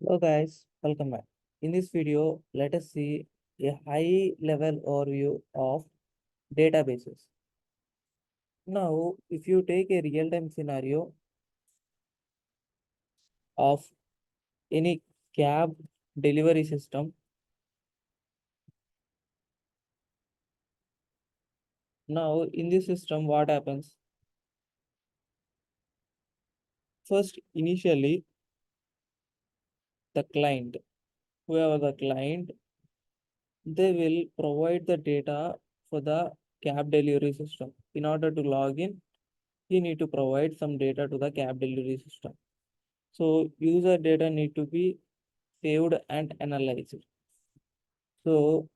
Hello guys, welcome back. In this video, let us see a high level overview of databases. Now, if you take a real-time scenario of any cab delivery system, now in this system, what happens? First, initially, the client, whoever the client, they will provide the data for the cab delivery system. In order to log in, you need to provide some data to the cab delivery system. So user data need to be saved and analyzed. So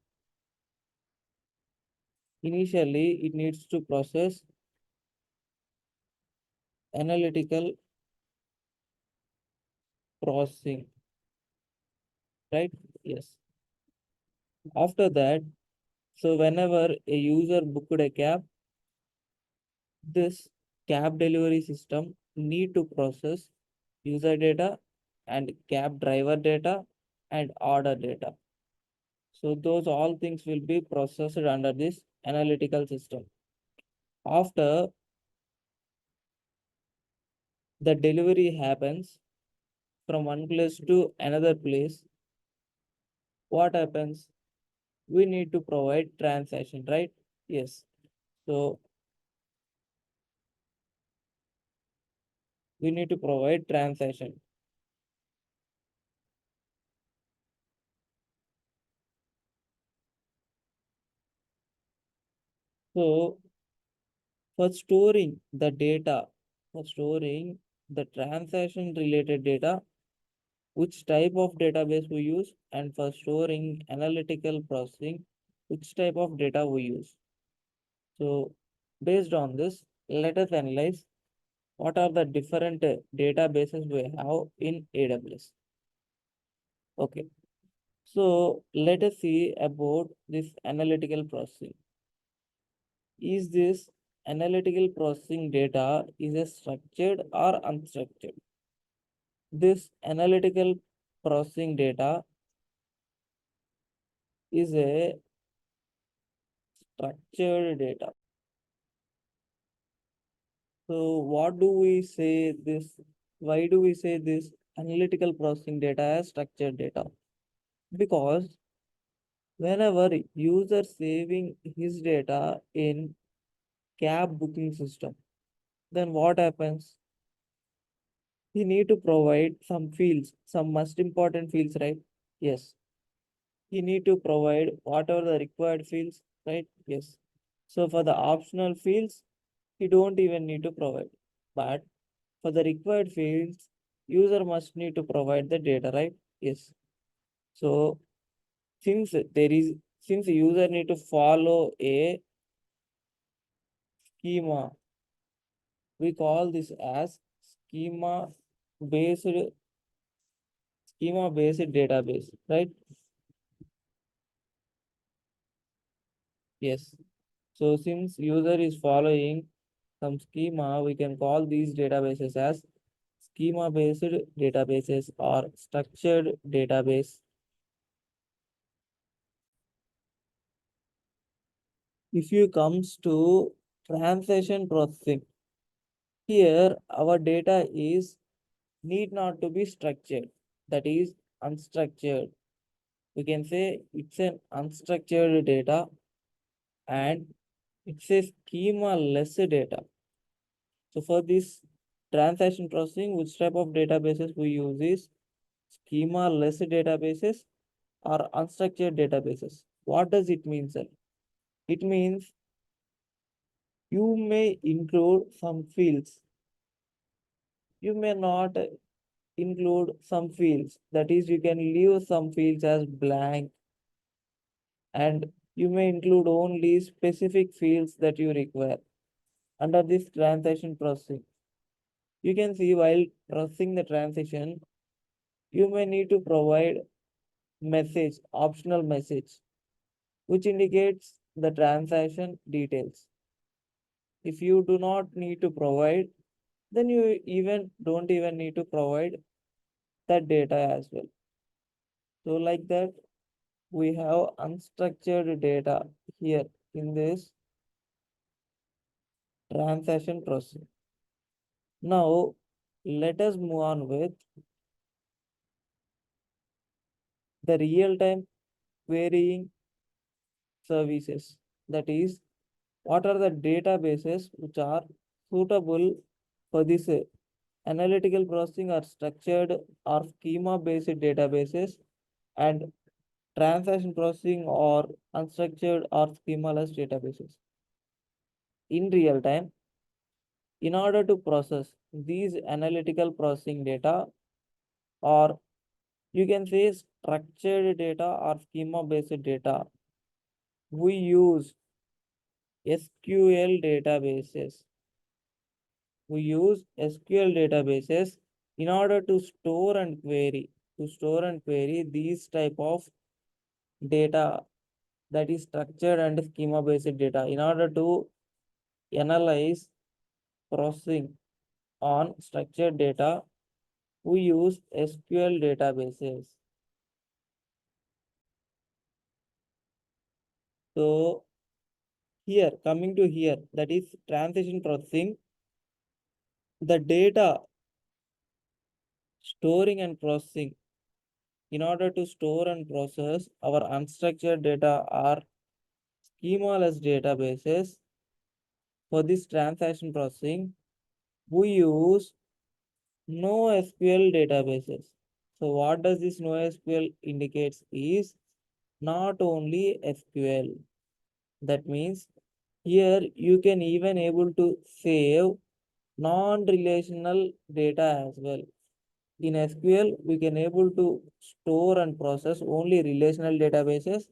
initially it needs to process analytical processing, right? Yes. After that, so whenever a user booked a cab, this cab delivery system need to process user data and cab driver data and order data. So those all things will be processed under this analytical system. After the delivery happens from one place to another place, what happens? We need to provide transaction, right? Yes. So we need to provide transaction. So for storing the transaction related data, which type of database we use, and for storing analytical processing, which type of data we use. So based on this, let us analyze what are the different databases we have in AWS. Okay. So let us see about this analytical processing. Is this analytical processing data is a structured or unstructured? This analytical processing data is a structured data. So what do we say this? Why do we say this analytical processing data as structured data? Because whenever user saving his data in cab booking system, then what happens? He need to provide some fields, some most important fields, right? Yes. He need to provide whatever the required fields, right? Yes. So for the optional fields, he don't even need to provide. But for the required fields, user must need to provide the data, right? Yes. So since there is since the user need to follow a schema, we call this as based schema based database, right? Yes. So since user is following some schema, we can call these databases as schema based databases or structured database. If you comes to transaction processing, here our data is need not to be structured, that is unstructured. We can say it's an unstructured data and it's a schema less data. So for this transaction processing, which type of databases we use is schema less databases or unstructured databases. What does it mean, sir? It means you may include some fields. You may not include some fields. That is, you can leave some fields as blank and you may include only specific fields that you require under this transaction processing. You can see while processing the transaction, you may need to provide message, optional message, which indicates the transaction details. If you do not need to provide, then you even don't even need to provide that data as well. So like that, we have unstructured data here in this transaction process. Now, let us move on with the real-time querying services. That is, what are the databases which are suitable for this analytical processing or structured or schema-based databases, and transaction processing or unstructured or schemaless databases. In real time, in order to process these analytical processing data, or you can say structured data or schema based data, we use SQL databases. We use SQL databases in order to store and query these type of data, that is structured and schema based data, in order to analyze processing on structured data. We use SQL databases. So here, coming to here, that is transition processing, the data storing and processing. In order to store and process our unstructured data or schemaless databases, for this transaction processing, we use NoSQL databases. So what does this NoSQL indicates is not only SQL. That means here you can even able to save non-relational data as well. In SQL, we can able to store and process only relational databases,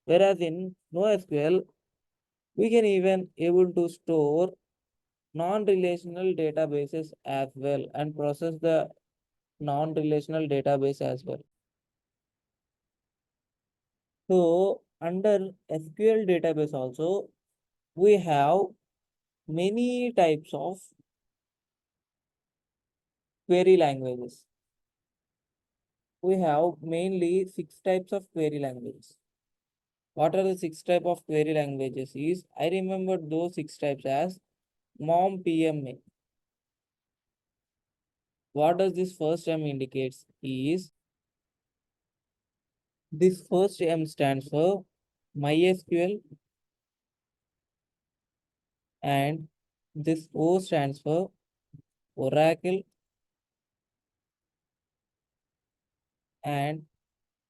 whereas in NoSQL, we can even able to store non-relational databases as well and process the non-relational database as well. So under SQL database also, we have many types of query languages. We have mainly 6 types of query languages. What are the 6 types of query languages is, I remember those 6 types as MOM PMA. What does this first M indicates is, this first M stands for MySQL, and this O stands for Oracle, and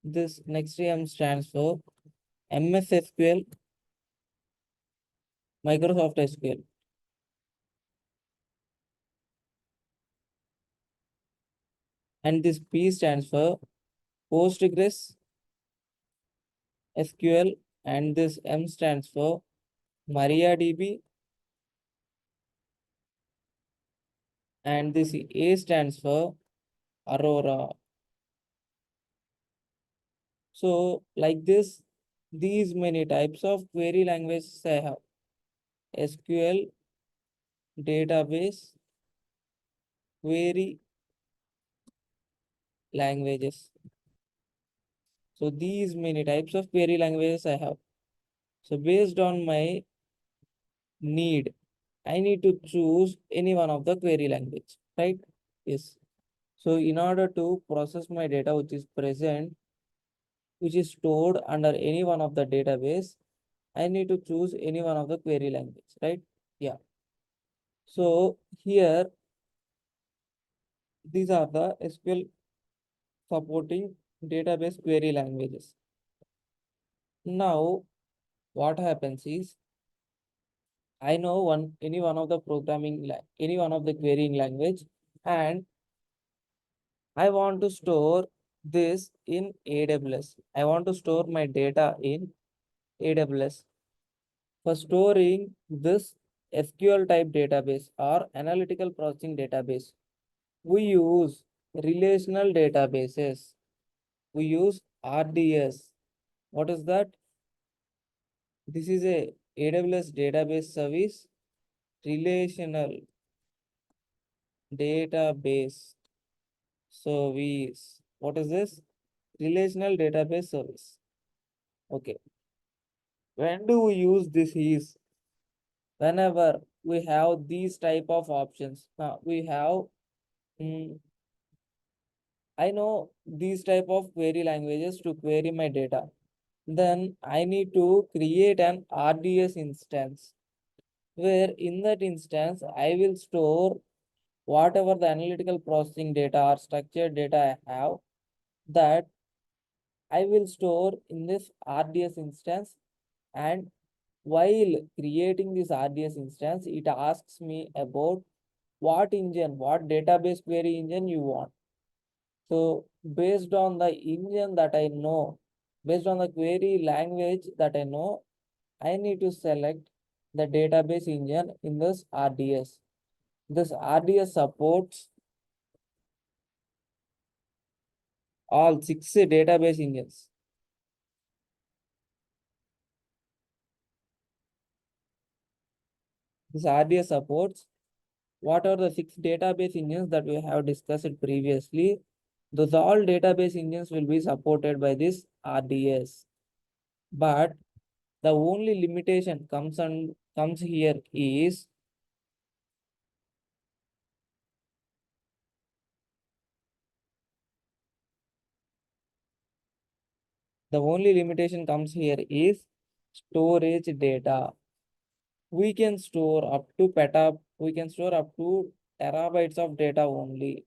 this next M stands for MS SQL, Microsoft SQL. And this P stands for Postgres SQL, and this M stands for MariaDB, and this A stands for Aurora. So like this, these many types of query languages I have. SQL, database, query languages. So these many types of query languages I have. So based on my need, I need to choose any one of the query language, right? Yes. So in order to process my data which is present, which is stored under any one of the database, I need to choose any one of the query language, right? Yeah. So here, these are the SQL supporting database query languages. Now, what happens is, I know any one of the any one of the querying language, and I want to store this in AWS. I want to store my data in AWS. For storing this SQL type database or analytical processing database, we use relational databases. We use RDS. What is that? This is a AWS database service, relational database service. What is this? Relational database service. Okay. When do we use this is whenever we have these type of options. Now we have mm, I know these type of query languages to query my data. Then I need to create an RDS instance where in that instance I will store whatever the analytical processing data or structured data I have, that I will store in this RDS instance. And while creating this RDS instance, it asks me about what engine, what database query engine you want. So based on the engine that I know, based on the query language that I know, I need to select the database engine in this RDS. This RDS supports all 6 database engines. This RDS supports what are the 6 database engines that we have discussed previously. Those all database engines will be supported by this RDS. But the only limitation comes here is the only limitation comes here is storage data. We can store up to we can store up to terabytes of data only.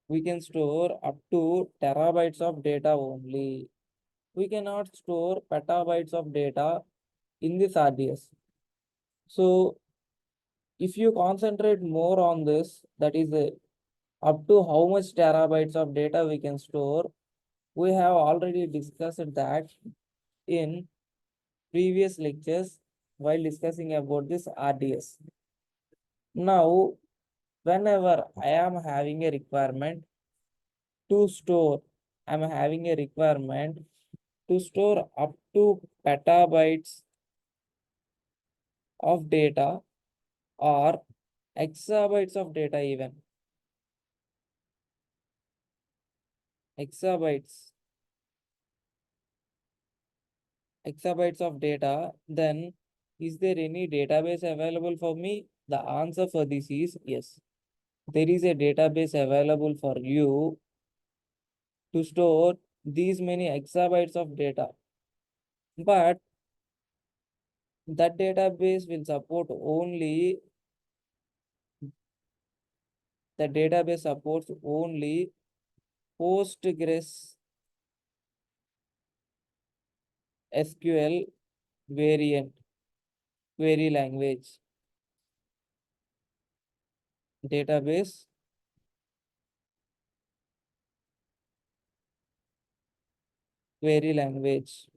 We can store up to terabytes of data only. We cannot store petabytes of data in this RDS. So if you concentrate more on this, that is up to how much terabytes of data we can store, we have already discussed that in previous lectures while discussing about this RDS. Now, whenever I am having a requirement to store, I'm having a requirement to store up to petabytes of data or exabytes of data, even exabytes exabytes of data, then is there any database available for me? The answer for this is yes. There is a database available for you to store these many exabytes of data. But that database will support only, the database supports only Postgres SQL variant query language. Database query language.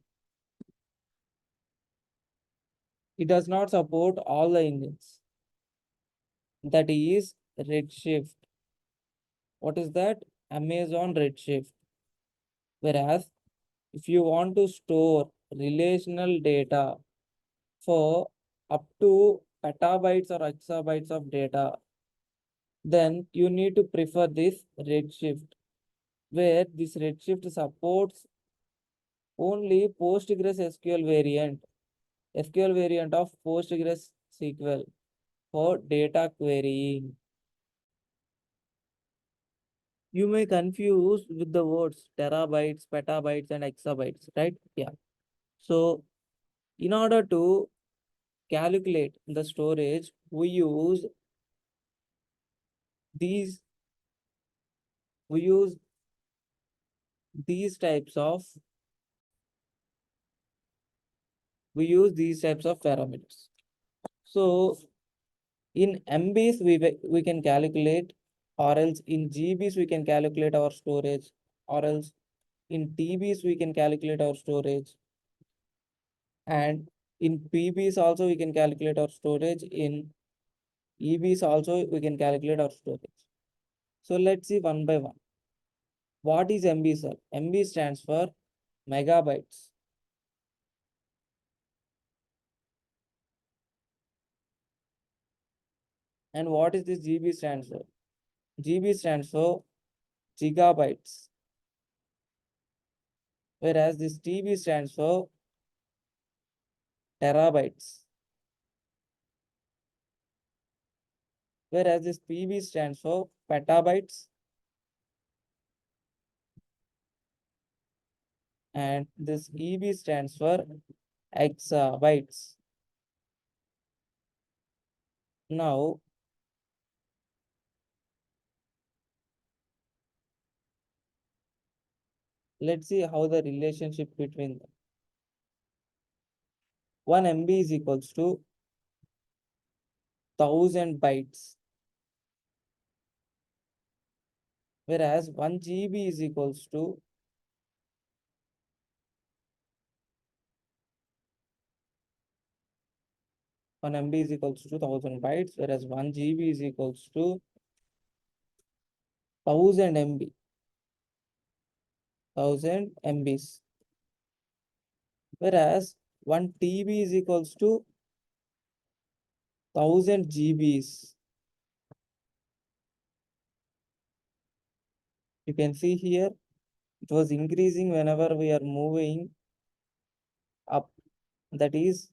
It does not support all the engines. That is Redshift. What is that? Amazon Redshift. Whereas if you want to store relational data for up to petabytes or exabytes of data, then you need to prefer this Redshift, where this Redshift supports only Postgres SQL variant of Postgres SQL for data querying. You may confuse with the words terabytes, petabytes, and exabytes, right? Yeah. So in order to calculate the storage, these we use these types of these types of parameters. So in MBs we can calculate, or else in GBs we can calculate our storage, or else in TBs we can calculate our storage, and in PBs also we can calculate our storage. In EBs also we can calculate our storage. So let's see one by one. What is MB, sir? MB stands for megabytes. And what is this GB stands for? GB stands for gigabytes, whereas this TB stands for terabytes, whereas this PB stands for petabytes, and this EB stands for exabytes. Now, let's see how the relationship between them. 1 MB is equals to 1000 bytes, whereas 1 GB is equals to 1 MB is equals to 1000 bytes, whereas 1 GB is equals to 1000 MB, 1000 MBs, whereas 1 TB is equals to 1000 GBs. You can see here it was increasing whenever we are moving up, that is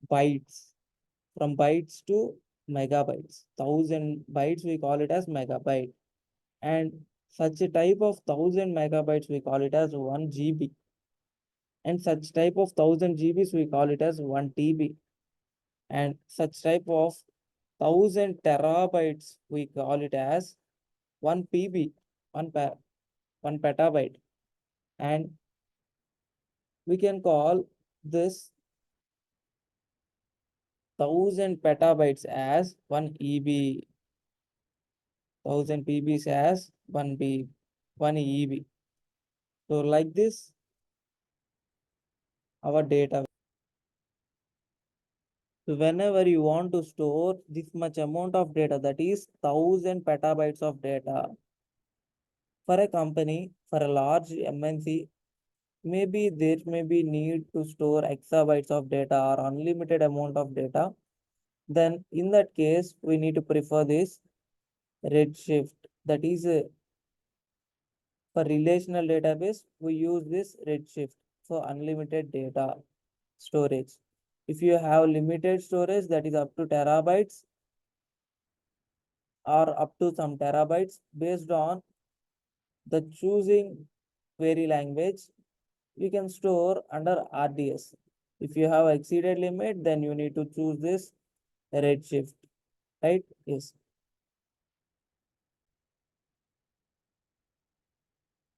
bytes, from bytes to megabytes. 1000 bytes we call it as megabyte, and such a type of 1000 megabytes we call it as 1 GB, and such type of 1000 GBs we call it as 1 TB, and such type of 1000 terabytes we call it as 1 PB, 1 petabyte, and we can call this 1000 petabytes as 1 EB, 1000 PBs as 1 EB. So like this, our data. So whenever you want to store this much amount of data, that is 1000 petabytes of data, for a company, for a large MNC, maybe there may be need to store exabytes of data or unlimited amount of data. Then in that case, we need to prefer this Redshift. That is for relational database, we use this Redshift for unlimited data storage. If you have limited storage, that is up to terabytes or up to some terabytes, based on the choosing query language, you can store under RDS. If you have exceeded limit, then you need to choose this Redshift, right? Yes.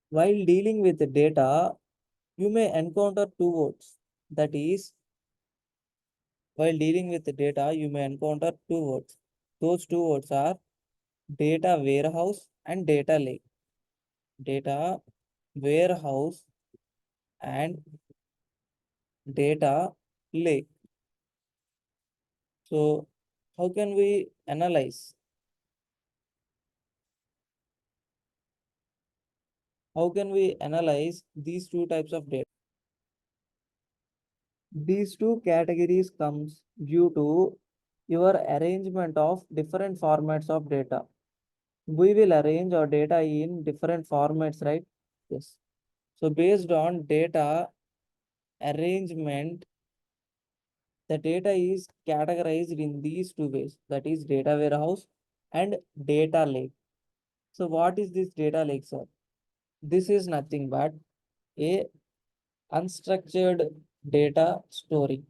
While dealing with the data, you may encounter two words. That is, while dealing with the data, you may encounter two words. Those two words are data warehouse and data lake. Data warehouse and data lake. So how can we analyze? How can we analyze these two types of data? These two categories comes due to your arrangement of different formats of data. We will arrange our data in different formats, right? Yes. So based on data arrangement, the data is categorized in these two ways. That is data warehouse and data lake. So what is this data lake, sir? This is nothing but a unstructured data storing.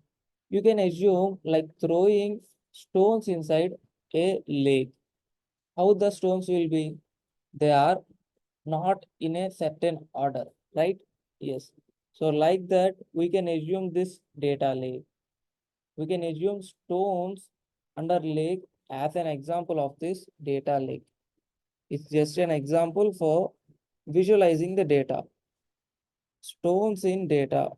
You can assume like throwing stones inside a lake. How the stones will be? They are not in a certain order, right? Yes. So like that, we can assume this data lake. We can assume stones under lake as an example of this data lake. It's just an example for visualizing the data. Stones in data,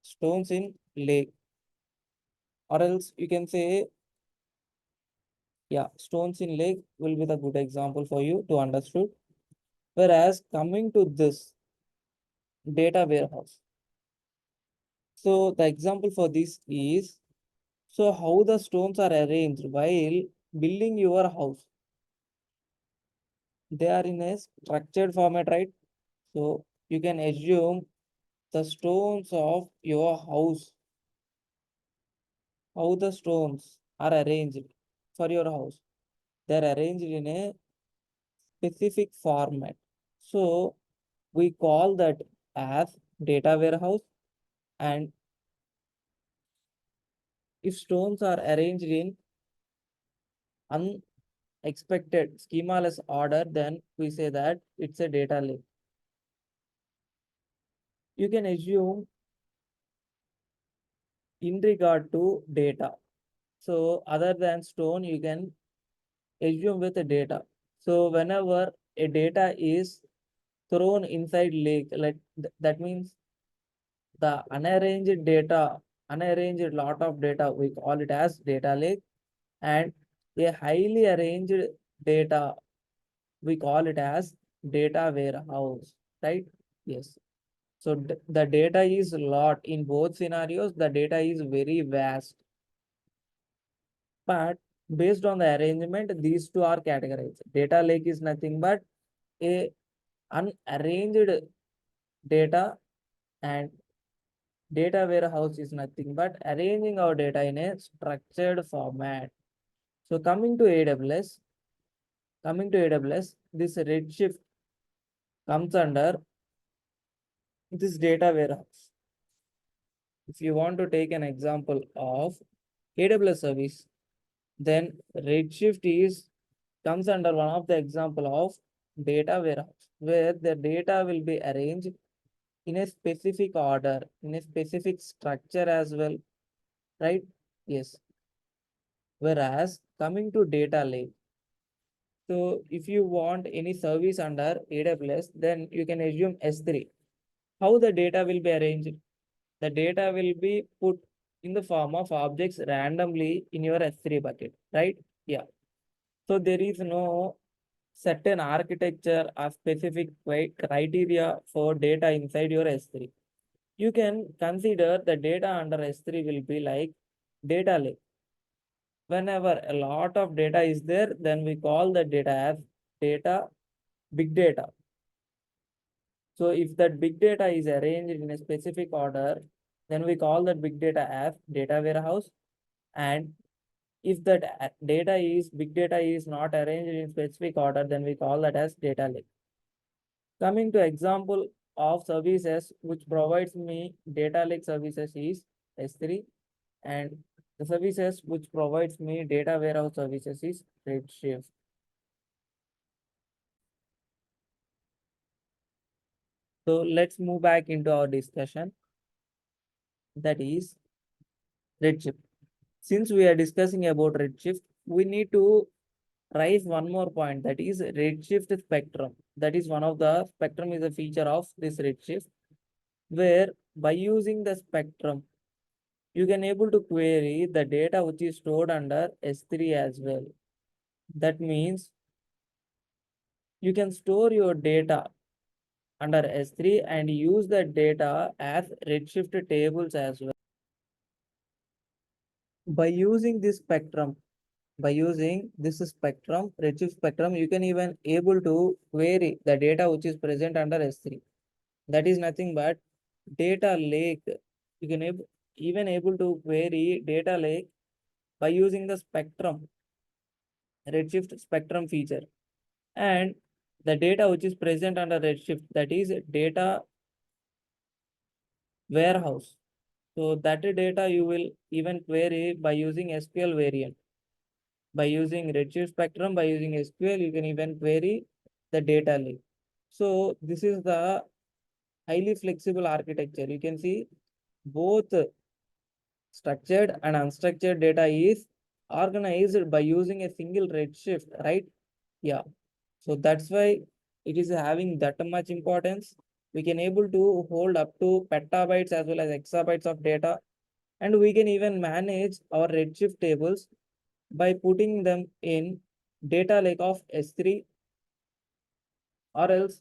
stones in lake, or else you can say, yeah, stones in lake will be the good example for you to understood. Whereas coming to this data warehouse. So the example for this is So how the stones are arranged while building your house? They are in a structured format, right? So you can assume the stones of your house, how the stones are arranged for your house. They are arranged in a specific format. So we call that as data warehouse. And if stones are arranged in unexpected schemaless order, then we say that it's a data lake. You can assume in regard to data. So other than stone, you can assume with the data. So whenever a data is thrown inside lake, like that means the unarranged lot of data, we call it as data lake, and a highly arranged data, we call it as data warehouse, right? Yes. So the data is a lot in both scenarios. The data is very vast, but based on the arrangement, these two are categorized. Data lake is nothing but a unarranged data, and data warehouse is nothing but arranging our data in a structured format. So coming to AWS, this Redshift comes under this data warehouse. If you want to take an example of AWS service, then Redshift is comes under one of the example of data warehouse, where the data will be arranged in a specific order, in a specific structure as well, right? Yes. Whereas coming to data lake, so if you want any service under AWS, then you can assume S3. How the data will be arranged? The data will be put in the form of objects randomly in your S3 bucket, right? Yeah. So there is no certain architecture or specific criteria for data inside your S3. You can consider the data under S3 will be like data lake. Whenever a lot of data is there, then we call the data as data, big data. So if that big data is arranged in a specific order, then we call that big data as data warehouse. And if that big data is not arranged in specific order, then we call that as data lake. Coming to example of services which provides me data lake services is S3, and the services which provides me data warehouse services is Redshift. So let's move back into our discussion, that is Redshift. Since we are discussing about Redshift, we need to raise one more point, that is Redshift spectrum. That is one of the spectrum is a feature of this Redshift, where by using the spectrum, you can able to query the data which is stored under S3 as well. That means you can store your data under S3 and use that data as Redshift tables as well. By using this spectrum, Redshift spectrum, you can even able to query the data which is present under S3. That is nothing but data lake. You can even able to query data lake by using the spectrum, Redshift spectrum feature. And the data which is present under Redshift, that is data warehouse. So that data you will even query by using SQL variant. By using Redshift spectrum, by using SQL, you can even query the data lake. So this is the highly flexible architecture. You can see both structured and unstructured data is organized by using a single Redshift, right? Yeah. So that's why it is having that much importance. We can able to hold up to petabytes as well as exabytes of data, and we can even manage our Redshift tables by putting them in data lake of S3, or else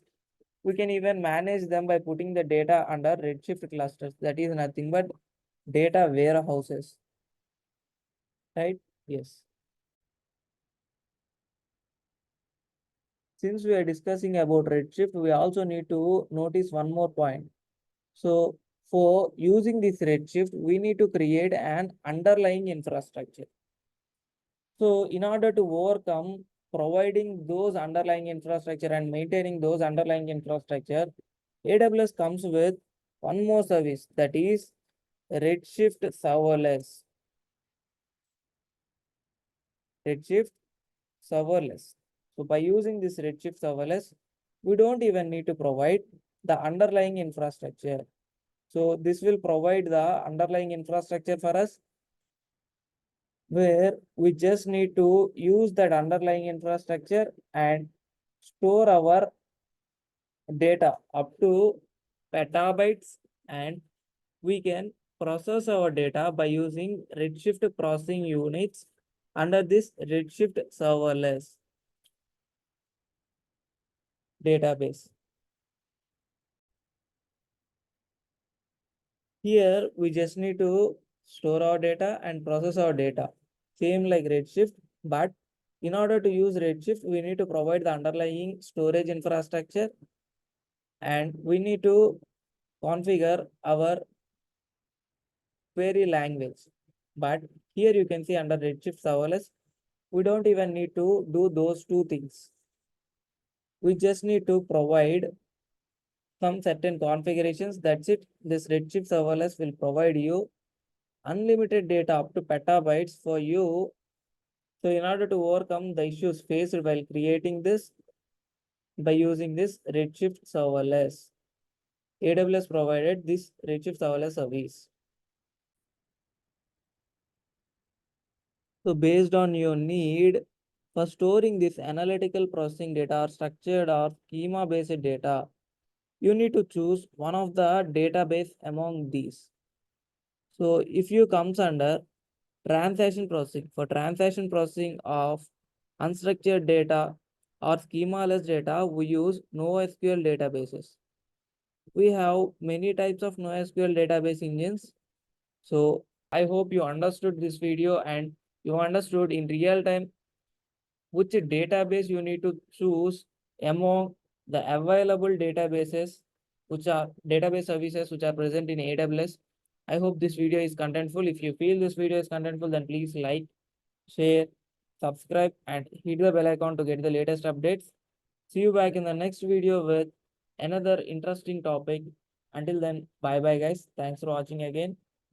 we can even manage them by putting the data under Redshift clusters. That is nothing but data warehouses. right? Yes. Since we are discussing about Redshift, we also need to notice one more point. So for using this Redshift, we need to create an underlying infrastructure. So in order to overcome providing those underlying infrastructure and maintaining those underlying infrastructure, AWS comes with one more service, that is Redshift serverless. Redshift serverless. So by using this Redshift serverless, we don't even need to provide the underlying infrastructure. So this will provide the underlying infrastructure for us, where we just need to use that underlying infrastructure and store our data up to petabytes, and we can process our data by using Redshift processing units under this Redshift serverless database. Here we just need to store our data and process our data, same like Redshift, but in order to use Redshift, we need to provide the underlying storage infrastructure, and we need to configure our query language. But here you can see under Redshift serverless, we don't even need to do those two things. We just need to provide some certain configurations. That's it. This Redshift serverless will provide you unlimited data up to petabytes for you. So in order to overcome the issues faced while creating this, by using this Redshift serverless, AWS provided this Redshift serverless service. So based on your need for storing this analytical processing data or structured or schema based data, you need to choose one of the database among these. So if you comes under transaction processing, for transaction processing of unstructured data or schemaless data, we use NoSQL databases. We have many types of NoSQL database engines. So I hope you understood this video and you understood in real time which database you need to choose among the available databases, which are database services which are present in AWS. I hope this video is contentful. If you feel this video is contentful, then please like, share, subscribe, and hit the bell icon to get the latest updates. See you back in the next video with another interesting topic. Until then, bye bye guys. Thanks for watching again.